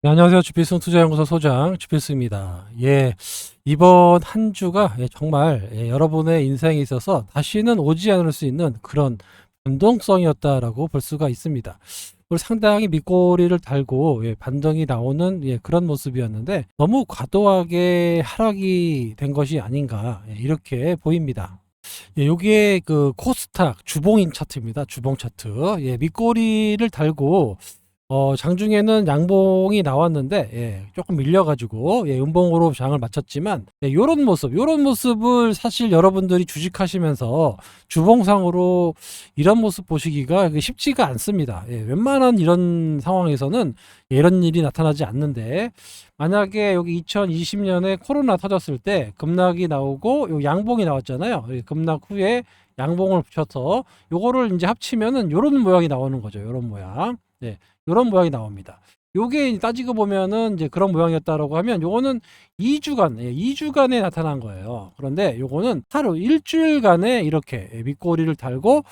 네, 안녕하세요. 주필승 투자연구소 소장 주필승입니다. 이번 한 주가 정말 여러분의 인생에 있어서 다시는 오지 않을 수 있는 그런 변동성이었다라고 볼 수가 있습니다. 오늘 상당히 밑꼬리를 달고 반등이 나오는 그런 모습이었는데 너무 과도하게 하락이 된 것이 아닌가 이렇게 보입니다. 여기에 그 코스닥 주봉인 차트입니다. 주봉 차트. 밑꼬리를 달고 장중에는 양봉이 나왔는데 조금 밀려 가지고 음봉으로 장을 마쳤지만 요런 모습을 사실 여러분들이 주식하시면서 주봉상으로 이런 모습 보시기가 쉽지가 않습니다. 웬만한 이런 상황에서는 이런 일이 나타나지 않는데, 만약에 여기 2020년에 코로나 터졌을 때 급락이 나오고 요 양봉이 나왔잖아요. 급락 후에 양봉을 붙여서 요거를 이제 합치면은 요런 모양이 나오는 거죠. 요런 모양. 요런 모양이 나옵니다. 요게 따지고 보면은 이제 그런 모양이었다라고 하면 요거는 2주간에 나타난 거예요. 그런데 요거는 하루 일주일간에 이렇게 밑꼬리를 달고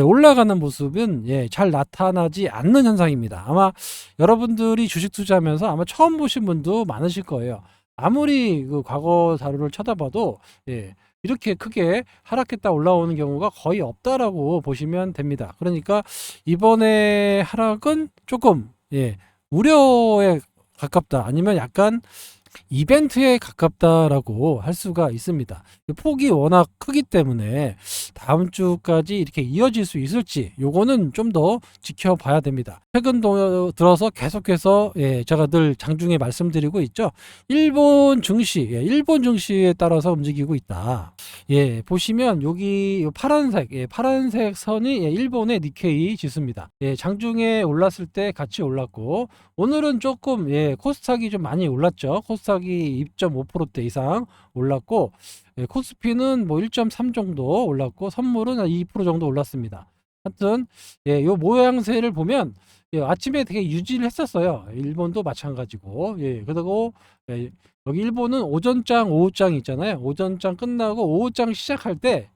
올라가는 모습은 잘 나타나지 않는 현상입니다. 아마 여러분들이 주식 투자하면서 아마 처음 보신 분도 많으실 거예요. 아무리 그 과거 자료를 쳐다봐도 이렇게 크게 하락했다 올라오는 경우가 거의 없다라고 보시면 됩니다. 그러니까 이번에 하락은 조금 우려에 가깝다, 아니면 약간 이벤트에 가깝다라고 할 수가 있습니다. 폭이 워낙 크기 때문에 다음 주까지 이렇게 이어질 수 있을지 요거는 좀 더 지켜봐야 됩니다. 최근 들어서 계속해서 제가 늘 장중에 말씀드리고 있죠. 일본 증시에 따라서 움직이고 있다. 보시면 여기 파란색 선이 일본의 니케이 지수입니다. 장중에 올랐을 때 같이 올랐고, 오늘은 조금 코스닥이 좀 많이 올랐죠. 코스닥이 2.5%대 이상 올랐고, 코스피는 뭐 1.3 정도 올랐고, 선물은 2% 정도 올랐습니다. 하여튼 요 모양새를 보면 아침에 되게 유지를 했었어요. 일본도 마찬가지고. 그리고 여기 일본은 오전장, 오후장 있잖아요. 오전장 끝나고 오후장 시작할 때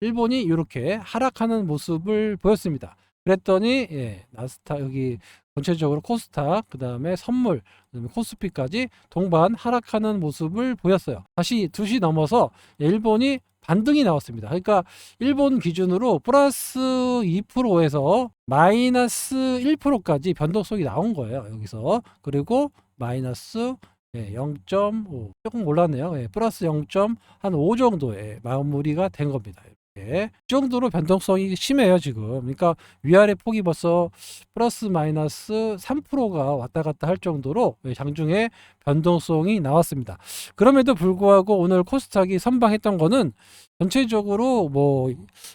일본이 이렇게 하락하는 모습을 보였습니다. 그랬더니 나스닥, 여기 전체적으로 코스닥, 그 다음에 선물, 그다음에 코스피까지 동반 하락하는 모습을 보였어요. 다시 2시 넘어서 일본이 반등이 나왔습니다. 그러니까 일본 기준으로 플러스 2%에서 마이너스 1%까지 변동성이 나온 거예요. 여기서. 그리고 마이너스 0.5 조금 올랐네요. 플러스 0.5 정도의 마무리가 된 겁니다. 이 정도로 변동성이 심해요, 지금. 그러니까 위아래 폭이 벌써 플러스 마이너스 3%가 왔다 갔다 할 정도로 장중에 변동성이 나왔습니다. 그럼에도 불구하고 오늘 코스닥이 선방했던 거는 전체적으로 뭐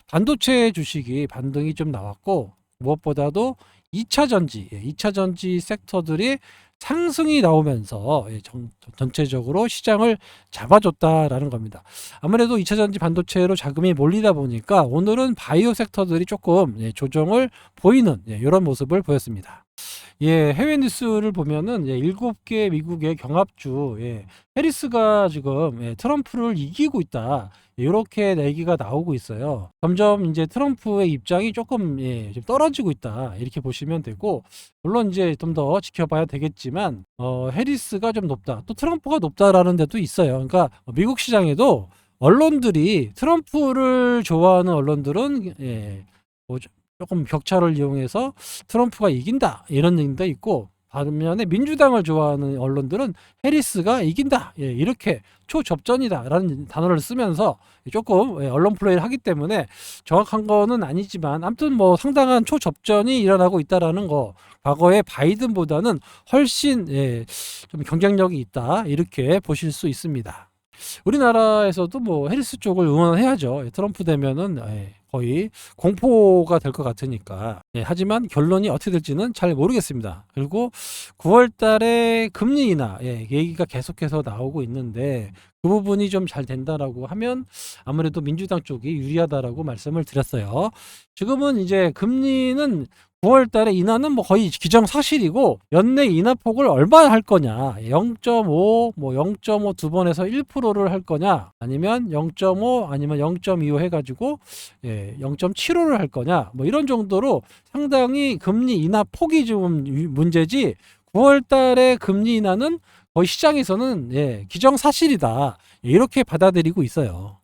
반도체 주식이 반등이 좀 나왔고, 무엇보다도 2차 전지 섹터들이 상승이 나오면서 전체적으로 시장을 잡아줬다라는 겁니다. 아무래도 2차 전지 반도체로 자금이 몰리다 보니까 오늘은 바이오 섹터들이 조금 조정을 보이는 이런 모습을 보였습니다. 해외 뉴스를 보면은 7개 미국의 경합주 해리스가 지금 트럼프를 이기고 있다, 이렇게 얘기가 나오고 있어요. 점점 이제 트럼프의 입장이 조금 좀 떨어지고 있다, 이렇게 보시면 되고, 물론 이제 좀 더 지켜봐야 되겠지만 해리스가 좀 높다, 또 트럼프가 높다라는 데도 있어요. 그러니까 미국 시장에도 언론들이 트럼프를 좋아하는 언론들은 뭐 조금 격차를 이용해서 트럼프가 이긴다, 이런 얘기도 있고, 반면에 민주당을 좋아하는 언론들은 해리스가 이긴다, 이렇게 초접전이다 라는 단어를 쓰면서 조금 언론 플레이를 하기 때문에 정확한 거는 아니지만, 아무튼 뭐 상당한 초접전이 일어나고 있다라는 거, 과거의 바이든보다는 훨씬 좀 경쟁력이 있다, 이렇게 보실 수 있습니다. 우리나라에서도 뭐 해리스 쪽을 응원해야죠. 트럼프 되면은 거의 공포가 될 것 같으니까. 하지만 결론이 어떻게 될지는 잘 모르겠습니다. 그리고 9월 달에 금리 인하 얘기가 계속해서 나오고 있는데, 그 부분이 좀 잘 된다라고 하면 아무래도 민주당 쪽이 유리하다라고 말씀을 드렸어요. 지금은 이제 금리는 9월 달에 인하는 뭐 거의 기정사실이고, 연내 인하폭을 얼마나 할 거냐, 0.5, 뭐 0.5 두 번에서 1%를 할 거냐, 아니면 0.5 아니면 0.25 해가지고 0.75를 할 거냐, 뭐 이런 정도로 상당히 금리 인하 폭이 좀 문제지, 9월 달에 금리 인하는 거의 시장에서는 기정사실이다. 이렇게 받아들이고 있어요.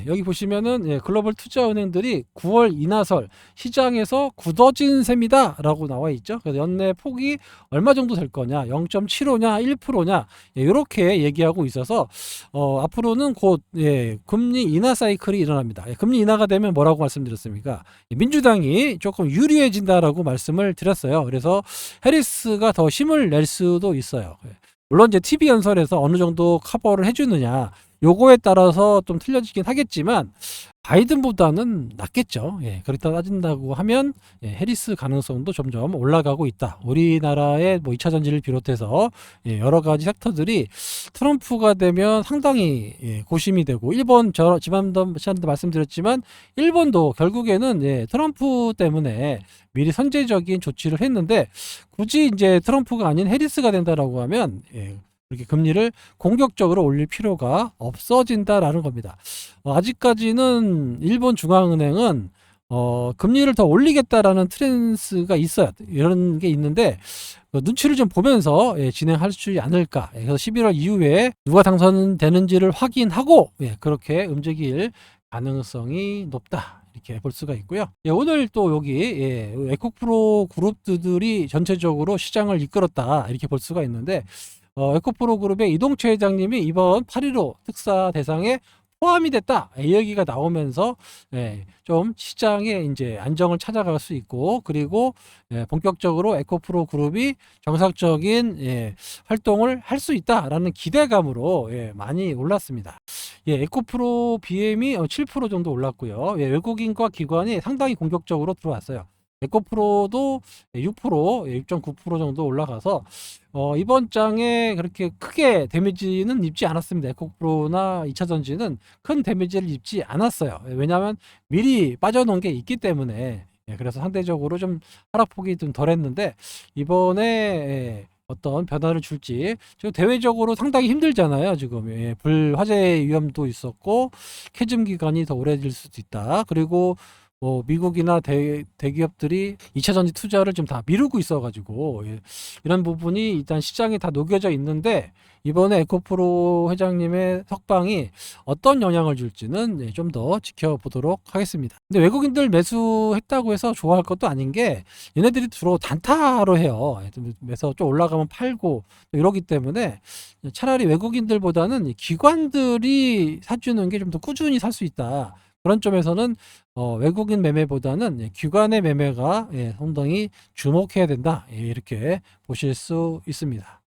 여기 보시면은 글로벌 투자은행들이 9월 인하설 시장에서 굳어진 셈이다라고 나와 있죠. 그래서 연내 폭이 얼마 정도 될 거냐, 0.75냐, 1%냐 이렇게 얘기하고 있어서 앞으로는 곧 금리 인하 사이클이 일어납니다. 금리 인하가 되면 뭐라고 말씀드렸습니까? 민주당이 조금 유리해진다라고 말씀을 드렸어요. 그래서 해리스가 더 힘을 낼 수도 있어요. 물론 이제 TV 연설에서 어느 정도 커버를 해주느냐 요거에 따라서 좀 틀려지긴 하겠지만 바이든보다는 낫겠죠. 그렇다 따진다고 하면 해리스 가능성도 점점 올라가고 있다. 우리나라의 뭐 2차 전지를 비롯해서 여러 가지 섹터들이 트럼프가 되면 상당히 고심이 되고 일본 지난번 시간에도 말씀드렸지만 일본도 결국에는 트럼프 때문에 미리 선제적인 조치를 했는데 굳이 이제 트럼프가 아닌 해리스가 된다라고 하면 이렇게 금리를 공격적으로 올릴 필요가 없어진다라는 겁니다. 아직까지는 일본 중앙은행은 금리를 더 올리겠다라는 트렌스가 있어요. 이런 게 있는데 눈치를 좀 보면서 진행할 수 있지 않을까. 그래서 11월 이후에 누가 당선되는지를 확인하고 그렇게 움직일 가능성이 높다. 이렇게 볼 수가 있고요. 오늘 또 여기 에코프로 그룹들이 전체적으로 시장을 이끌었다. 이렇게 볼 수가 있는데 에코프로 그룹의 이동채 회장님이 이번 8.15 특사 대상에 포함이 됐다. 이 얘기가 나오면서 좀 시장에 이제 안정을 찾아갈 수 있고 그리고 본격적으로 에코프로 그룹이 정상적인 활동을 할 수 있다라는 기대감으로 많이 올랐습니다. 에코프로 BM이 7% 정도 올랐고요. 외국인과 기관이 상당히 공격적으로 들어왔어요. 에코프로도 6%, 6.9% 정도 올라가서 이번 장에 그렇게 크게 데미지는 입지 않았습니다. 에코프로나 2차전지는 큰 데미지를 입지 않았어요. 왜냐하면 미리 빠져놓은 게 있기 때문에 그래서 상대적으로 좀 하락폭이 좀 덜했는데 이번에 어떤 변화를 줄지 지금 대외적으로 상당히 힘들잖아요. 지금 불화재 위험도 있었고 캐즘 기간이 더 오래질 수도 있다. 그리고 뭐 미국이나 대기업들이 2차 전지 투자를 좀 다 미루고 있어가지고 이런 부분이 일단 시장에 다 녹여져 있는데 이번에 에코프로 회장님의 석방이 어떤 영향을 줄지는 좀 더 지켜보도록 하겠습니다. 근데 외국인들 매수했다고 해서 좋아할 것도 아닌 게 얘네들이 주로 단타로 해요. 그래서 좀 올라가면 팔고 이러기 때문에 차라리 외국인들보다는 기관들이 사주는 게 좀 더 꾸준히 살 수 있다. 그런 점에서는 외국인 매매보다는 기관의 매매가 상당히 주목해야 된다. 이렇게 보실 수 있습니다.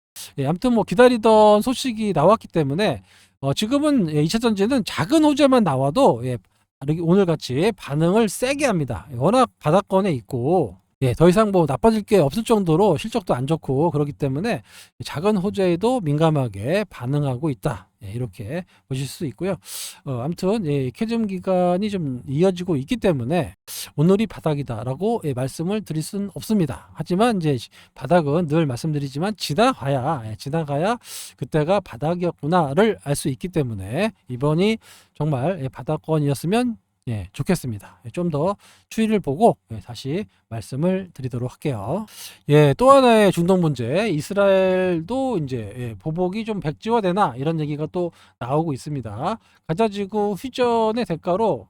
아무튼 뭐 기다리던 소식이 나왔기 때문에 지금은 2차 전지는 작은 호재만 나와도 오늘 같이 반응을 세게 합니다. 워낙 바닥권에 있고 더 이상 뭐 나빠질 게 없을 정도로 실적도 안 좋고 그렇기 때문에 작은 호재에도 민감하게 반응하고 있다. 이렇게 보실 수 있고요. 아무튼 캐즘 기간이 좀 이어지고 있기 때문에 오늘이 바닥이다라고 말씀을 드릴 수는 없습니다. 하지만 이제 바닥은 늘 말씀드리지만 지나가야 그때가 바닥이었구나를 알 수 있기 때문에 이번이 정말 바닥권이었으면 좋겠습니다. 좀 더 추이를 보고 다시 말씀을 드리도록 할게요. 또 하나의 중동 문제, 이스라엘도 이제 보복이 좀 백지화되나 이런 얘기가 또 나오고 있습니다. 가자지구 휴전의 대가로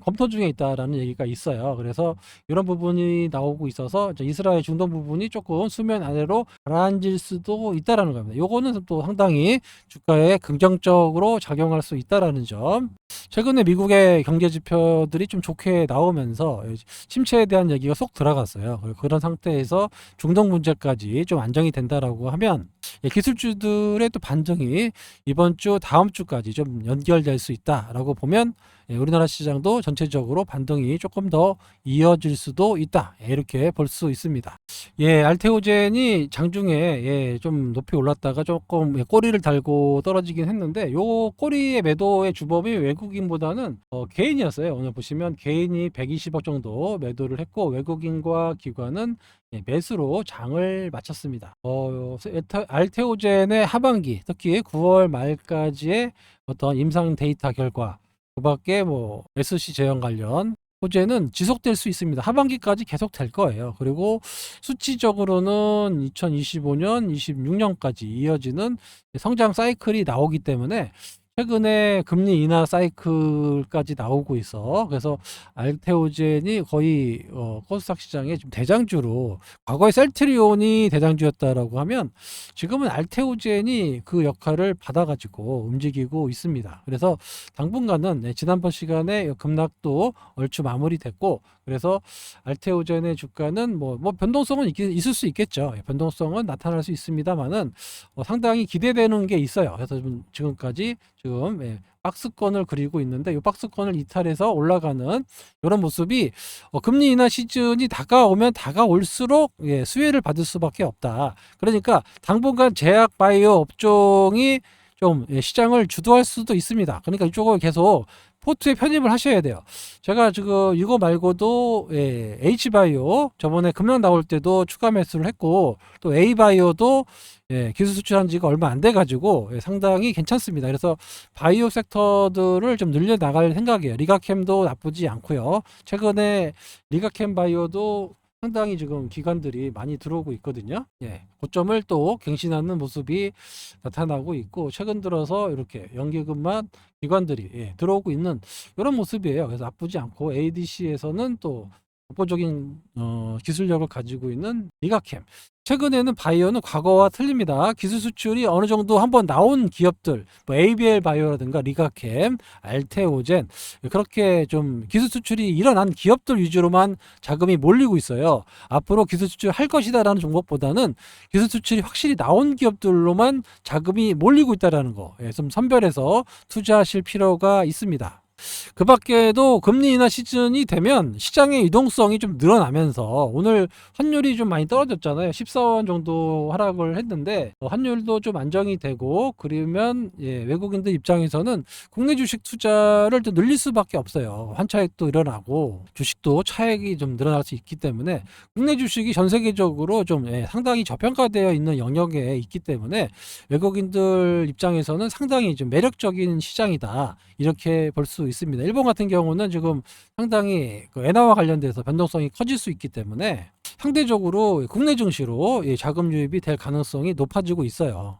검토 중에 있다라는 얘기가 있어요. 그래서 이런 부분이 나오고 있어서 이스라엘 중동 부분이 조금 수면 아래로 가라앉을 수도 있다라는 겁니다. 요거는 또 상당히 주가에 긍정적으로 작용할 수 있다라는 점. 최근에 미국의 경제 지표들이 좀 좋게 나오면서 침체에 대한 얘기가 쏙 들어갔어요. 그런 상태에서 중동 문제까지 좀 안정이 된다라고 하면 기술주들의 또 반등이 이번 주 다음 주까지 좀 연결될 수 있다라고 보면 우리나라 시장도 전체적으로 반등이 조금 더 이어질 수도 있다. 이렇게 볼 수 있습니다. 알테오젠이 장중에 좀 높이 올랐다가 조금 꼬리를 달고 떨어지긴 했는데 요 꼬리의 매도의 주범이 외국인보다는 개인이었어요. 오늘 보시면 개인이 120억 정도 매도를 했고 외국인과 기관은 매수로 장을 마쳤습니다. 알테오젠의 하반기 특히 9월 말까지의 어떤 임상 데이터 결과 그 밖에 뭐 SC 제형 관련 호재는 지속될 수 있습니다. 하반기까지 계속 될 거예요. 그리고 수치적으로는 2025년, 26년까지 이어지는 성장 사이클이 나오기 때문에 최근에 금리 인하 사이클까지 나오고 있어. 그래서 알테오젠이 거의 코스닥 시장의 좀 대장주로, 과거에 셀트리온이 대장주였다라고 하면 지금은 알테오젠이 그 역할을 받아가지고 움직이고 있습니다. 그래서 당분간은 지난번 시간에 급락도 얼추 마무리됐고, 그래서 알테오젠의 주가는 뭐 변동성은 있을 수 있겠죠. 변동성은 나타날 수 있습니다만은 상당히 기대되는 게 있어요. 그래서 지금까지 박스권을 그리고 있는데, 이 박스권을 이탈해서 올라가는 이런 모습이 금리 인하 시즌이 다가오면 다가올수록 수혜를 받을 수밖에 없다. 그러니까 당분간 제약 바이오 업종이 좀 시장을 주도할 수도 있습니다. 그러니까 이쪽을 계속 포트에 편입을 하셔야 돼요. 제가 지금 이거 말고도 H바이오 저번에 급락 나올 때도 추가 매수를 했고, 또 A바이오도 기술 수출한 지가 얼마 안 돼 가지고 상당히 괜찮습니다. 그래서 바이오 섹터들을 좀 늘려 나갈 생각이에요. 리가캠도 나쁘지 않고요. 최근에 리가캠 바이오도 상당히 지금 기관들이 많이 들어오고 있거든요. 고점을 또 갱신하는 모습이 나타나고 있고, 최근 들어서 이렇게 연계금만 기관들이 들어오고 있는 이런 모습이에요. 그래서 나쁘지 않고, ADC에서는 또 독보적인 기술력을 가지고 있는 리가캠. 최근에는 바이오는 과거와 틀립니다. 기술 수출이 어느 정도 한번 나온 기업들, 뭐 ABL 바이오라든가 리가캠, 알테오젠, 그렇게 좀 기술 수출이 일어난 기업들 위주로만 자금이 몰리고 있어요. 앞으로 기술 수출 할 것이다라는 종목보다는 기술 수출이 확실히 나온 기업들로만 자금이 몰리고 있다라는 거, 좀 선별해서 투자하실 필요가 있습니다. 그 밖에도 금리 인하 시즌이 되면 시장의 유동성이 좀 늘어나면서, 오늘 환율이 좀 많이 떨어졌잖아요. 14원 정도 하락을 했는데 환율도 좀 안정이 되고, 그러면 외국인들 입장에서는 국내 주식 투자를 좀 늘릴 수밖에 없어요. 환차익도 일어나고 주식도 차익이 좀 늘어날 수 있기 때문에, 국내 주식이 전 세계적으로 좀 상당히 저평가되어 있는 영역에 있기 때문에 외국인들 입장에서는 상당히 좀 매력적인 시장이다, 이렇게 볼 수 있습니다. 일본 같은 경우는 지금 상당히 그 엔화와 관련돼서 변동성이 커질 수 있기 때문에 상대적으로 국내 증시로 자금 유입이 될 가능성이 높아지고 있어요.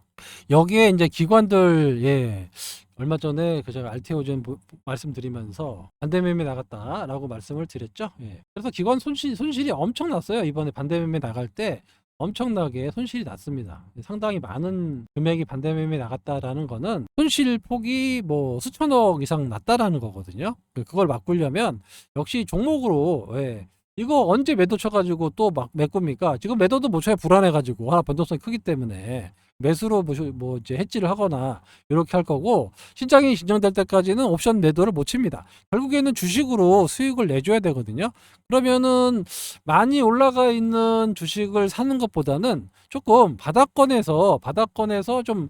여기에 이제 기관들, 얼마 전에 제가 알테오젠 말씀드리면서 반대매매 나갔다라고 말씀을 드렸죠. 그래서 기관 손실이 엄청 났어요. 이번에 반대매매 나갈 때 엄청나게 손실이 났습니다. 상당히 많은 금액이 반대매매 나갔다라는 거는 손실 폭이 뭐 수천억 이상 났다라는 거거든요. 그걸 바꾸려면 역시 종목으로, 이거 언제 매도 쳐가지고 또 막 메꿉니까? 지금 매도도 못 쳐야 불안해가지고, 하나 변동성이 크기 때문에 매수로 뭐 이제 해지를 하거나 이렇게 할 거고, 신장이 진정될 때까지는 옵션 매도를 못 칩니다. 결국에는 주식으로 수익을 내줘야 되거든요. 그러면은 많이 올라가 있는 주식을 사는 것보다는 조금 바닥권에서 좀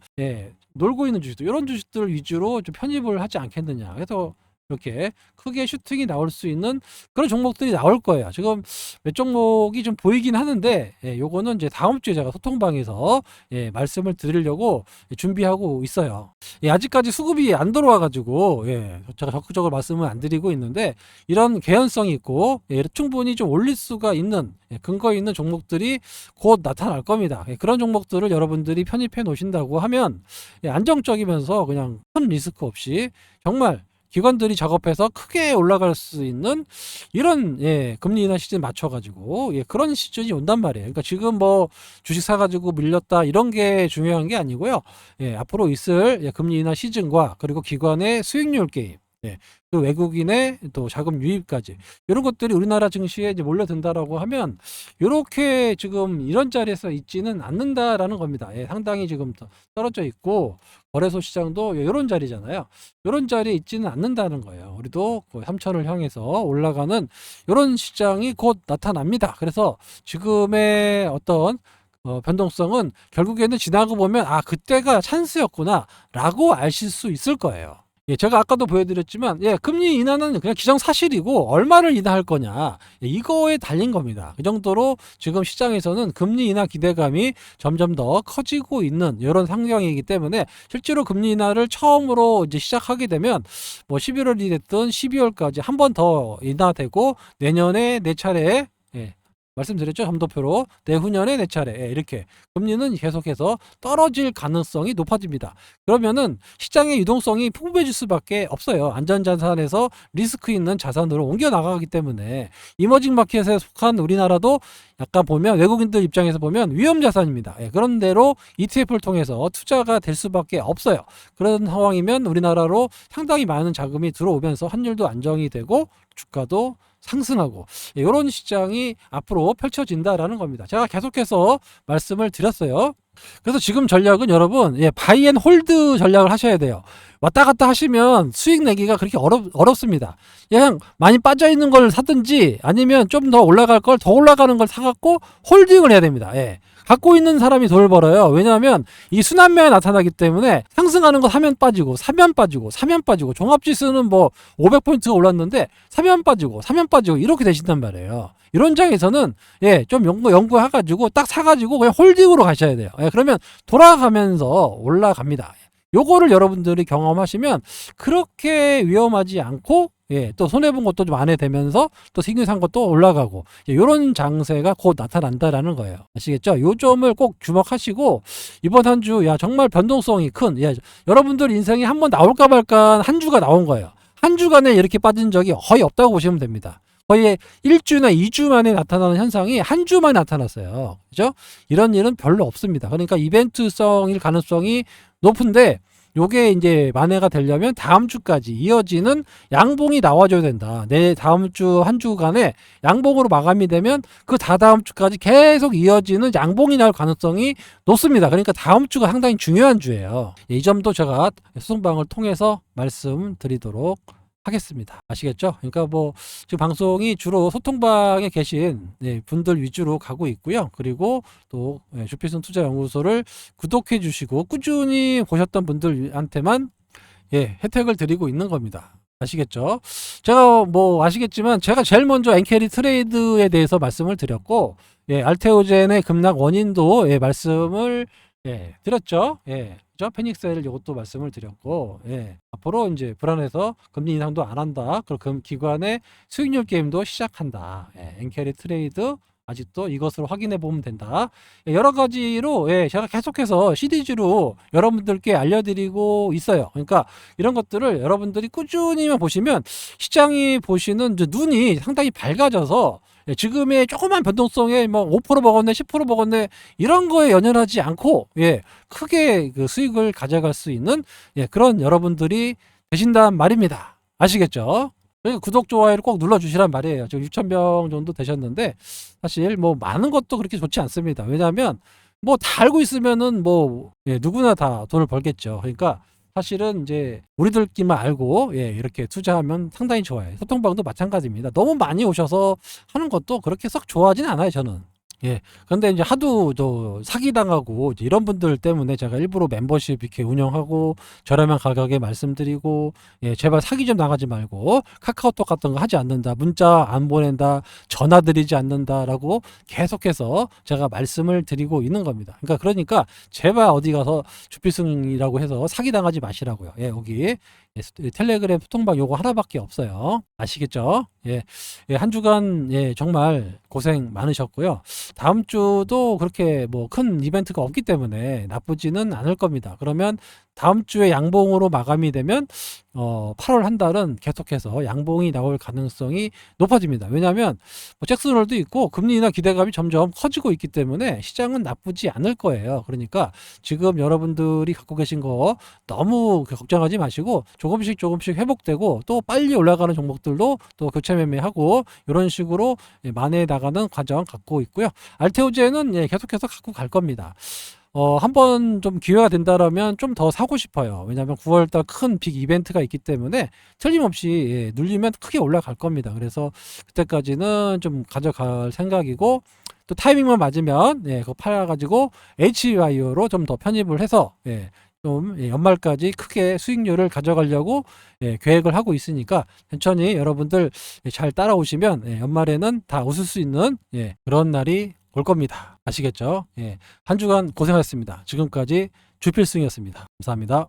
놀고 있는 주식들, 이런 주식들 위주로 좀 편입을 하지 않겠느냐. 그래서 이렇게 크게 슈팅이 나올 수 있는 그런 종목들이 나올 거예요. 지금 몇 종목이 좀 보이긴 하는데, 요거는 이제 다음 주에 제가 소통방에서 말씀을 드리려고 준비하고 있어요. 아직까지 수급이 안 들어와 가지고 제가 적극적으로 말씀을 안 드리고 있는데, 이런 개연성이 있고 충분히 좀 올릴 수가 있는 근거 있는 종목들이 곧 나타날 겁니다. 그런 종목들을 여러분들이 편입해 놓으신다고 하면 안정적이면서 그냥 큰 리스크 없이 정말 기관들이 작업해서 크게 올라갈 수 있는 이런 금리 인하 시즌 맞춰가지고 그런 시즌이 온단 말이에요. 그러니까 지금 뭐 주식 사가지고 밀렸다 이런 게 중요한 게 아니고요. 앞으로 있을 금리 인하 시즌과 그리고 기관의 수익률 게임, 그 외국인의 또 자금 유입까지, 이런 것들이 우리나라 증시에 이제 몰려든다라고 하면 이렇게 지금 이런 자리에서 있지는 않는다라는 겁니다. 상당히 지금 떨어져 있고 거래소 시장도 이런 자리잖아요. 이런 자리에 있지는 않는다는 거예요. 우리도 3천을 향해서 올라가는 이런 시장이 곧 나타납니다. 그래서 지금의 어떤 변동성은 결국에는 지나고 보면 그때가 찬스였구나 라고 아실 수 있을 거예요. 제가 아까도 보여드렸지만, 금리 인하는 그냥 기정사실이고, 얼마를 인하할 거냐, 이거에 달린 겁니다. 그 정도로 지금 시장에서는 금리 인하 기대감이 점점 더 커지고 있는 이런 상황이기 때문에, 실제로 금리 인하를 처음으로 이제 시작하게 되면, 뭐 11월이 됐든 12월까지 한 번 더 인하되고, 내년에 4차례, 말씀드렸죠. 점도표로 내후년에 4차례, 이렇게 금리는 계속해서 떨어질 가능성이 높아집니다. 그러면은 시장의 유동성이 풍부해질 수밖에 없어요. 안전자산에서 리스크 있는 자산으로 옮겨 나가기 때문에, 이머징 마켓에 속한 우리나라도 약간 보면, 외국인들 입장에서 보면 위험자산입니다. 그런 대로 ETF를 통해서 투자가 될 수밖에 없어요. 그런 상황이면 우리나라로 상당히 많은 자금이 들어오면서 환율도 안정이 되고 주가도 상승하고, 이런 시장이 앞으로 펼쳐진다라는 겁니다. 제가 계속해서 말씀을 드렸어요. 그래서 지금 전략은 여러분, 바이 앤 홀드 전략을 하셔야 돼요. 왔다 갔다 하시면 수익 내기가 그렇게 어렵습니다. 그냥 많이 빠져 있는 걸 사든지, 아니면 좀 더 올라갈 걸, 더 올라가는 걸 사갖고 홀딩을 해야 됩니다. 갖고 있는 사람이 돈을 벌어요. 왜냐하면 이 순환매가 나타나기 때문에, 상승하는 거 사면 빠지고, 사면 빠지고, 사면 빠지고, 종합지수는 뭐 500포인트가 올랐는데 사면 빠지고, 사면 빠지고, 이렇게 되신단 말이에요. 이런 장에서는 좀 연구해가지고 딱 사가지고 그냥 홀딩으로 가셔야 돼요. 그러면 돌아가면서 올라갑니다. 요거를 여러분들이 경험하시면 그렇게 위험하지 않고, 또 손해본 것도 좀 안 해되면서 또 신규 산 것도 올라가고, 이런 장세가 곧 나타난다라는 거예요. 아시겠죠? 요 점을 꼭 주목하시고, 이번 한 주, 정말 변동성이 큰, 여러분들 인생에 한번 나올까 말까 한 주가 나온 거예요. 한 주간에 이렇게 빠진 적이 거의 없다고 보시면 됩니다. 거의 1주나 2주 만에 나타나는 현상이 한 주 만에 나타났어요. 그죠? 이런 일은 별로 없습니다. 그러니까 이벤트성일 가능성이 높은데, 요게 이제 만회가 되려면 다음 주까지 이어지는 양봉이 나와줘야 된다. 내 다음 주 한 주간에 양봉으로 마감이 되면 그 다다음 주까지 계속 이어지는 양봉이 나올 가능성이 높습니다. 그러니까 다음 주가 상당히 중요한 주예요. 이 점도 제가 소통방을 통해서 말씀드리도록 하겠습니다. 아시겠죠? 그러니까 뭐 지금 방송이 주로 소통방에 계신 분들 위주로 가고 있고요. 그리고 또 주필승 투자연구소를 구독해 주시고 꾸준히 보셨던 분들한테만 혜택을 드리고 있는 겁니다. 아시겠죠? 제가 뭐 아시겠지만, 제가 제일 먼저 엔캐리 트레이드에 대해서 말씀을 드렸고, 알테오젠의 급락 원인도 말씀을 드렸죠. 페닉셀 이것도 말씀을 드렸고, 앞으로 이제 불안해서 금리 인상도 안 한다. 그럼 기관의 수익률 게임도 시작한다. 엔캐리 트레이드 아직도 이것을 확인해 보면 된다. 여러 가지로 제가 계속해서 시리즈로 여러분들께 알려드리고 있어요. 그러니까 이런 것들을 여러분들이 꾸준히만 보시면 시장이 보시는 눈이 상당히 밝아져서, 지금의 조그만 변동성에 뭐 5% 먹었네, 10% 먹었네, 이런 거에 연연하지 않고 크게 그 수익을 가져갈 수 있는 그런 여러분들이 되신단 말입니다. 아시겠죠? 그러니까 구독, 좋아요를 꼭 눌러주시란 말이에요. 지금 6,000명 정도 되셨는데, 사실 뭐 많은 것도 그렇게 좋지 않습니다. 왜냐하면 뭐 다 알고 있으면은 뭐 누구나 다 돈을 벌겠죠. 그러니까 사실은 이제 우리들끼만 알고 이렇게 투자하면 상당히 좋아요. 소통방도 마찬가지입니다. 너무 많이 오셔서 하는 것도 그렇게 썩 좋아하진 않아요, 저는. 그런데 이제 하도 사기당하고 이런 분들 때문에 제가 일부러 멤버십 이렇게 운영하고 저렴한 가격에 말씀드리고, 제발 사기 좀 나가지 말고 카카오톡 같은 거 하지 않는다, 문자 안 보낸다, 전화 드리지 않는다라고 계속해서 제가 말씀을 드리고 있는 겁니다. 그러니까 제발 어디 가서 주필승이라고 해서 사기당하지 마시라고요. 여기 텔레그램 소통방 요거 하나밖에 없어요. 아시겠죠? 한 주간 정말 고생 많으셨고요. 다음 주도 그렇게 뭐 큰 이벤트가 없기 때문에 나쁘지는 않을 겁니다. 그러면 다음 주에 양봉으로 마감이 되면 8월 한 달은 계속해서 양봉이 나올 가능성이 높아집니다. 왜냐하면 뭐 잭슨홀도 있고 금리 인하 기대감이 점점 커지고 있기 때문에 시장은 나쁘지 않을 거예요. 그러니까 지금 여러분들이 갖고 계신 거 너무 걱정하지 마시고, 조금씩 회복되고 또 빨리 올라가는 종목들도 또 교체 매매하고, 이런 식으로 만회해 나가는 과정 갖고 있고요. 알테오젠은 계속해서 갖고 갈 겁니다. 한번 좀 기회가 된다라면 좀 더 사고 싶어요. 왜냐하면 9월달 큰 빅 이벤트가 있기 때문에 틀림없이 눌리면 크게 올라갈 겁니다. 그래서 그때까지는 좀 가져갈 생각이고, 또 타이밍만 맞으면 그거 팔아가지고 HYO로 좀 더 편입을 해서 좀 연말까지 크게 수익률을 가져가려고 계획을 하고 있으니까 천천히 여러분들 잘 따라오시면 연말에는 다 웃을 수 있는 그런 날이 올 겁니다. 아시겠죠? 한 주간 고생하셨습니다. 지금까지 주필승이었습니다. 감사합니다.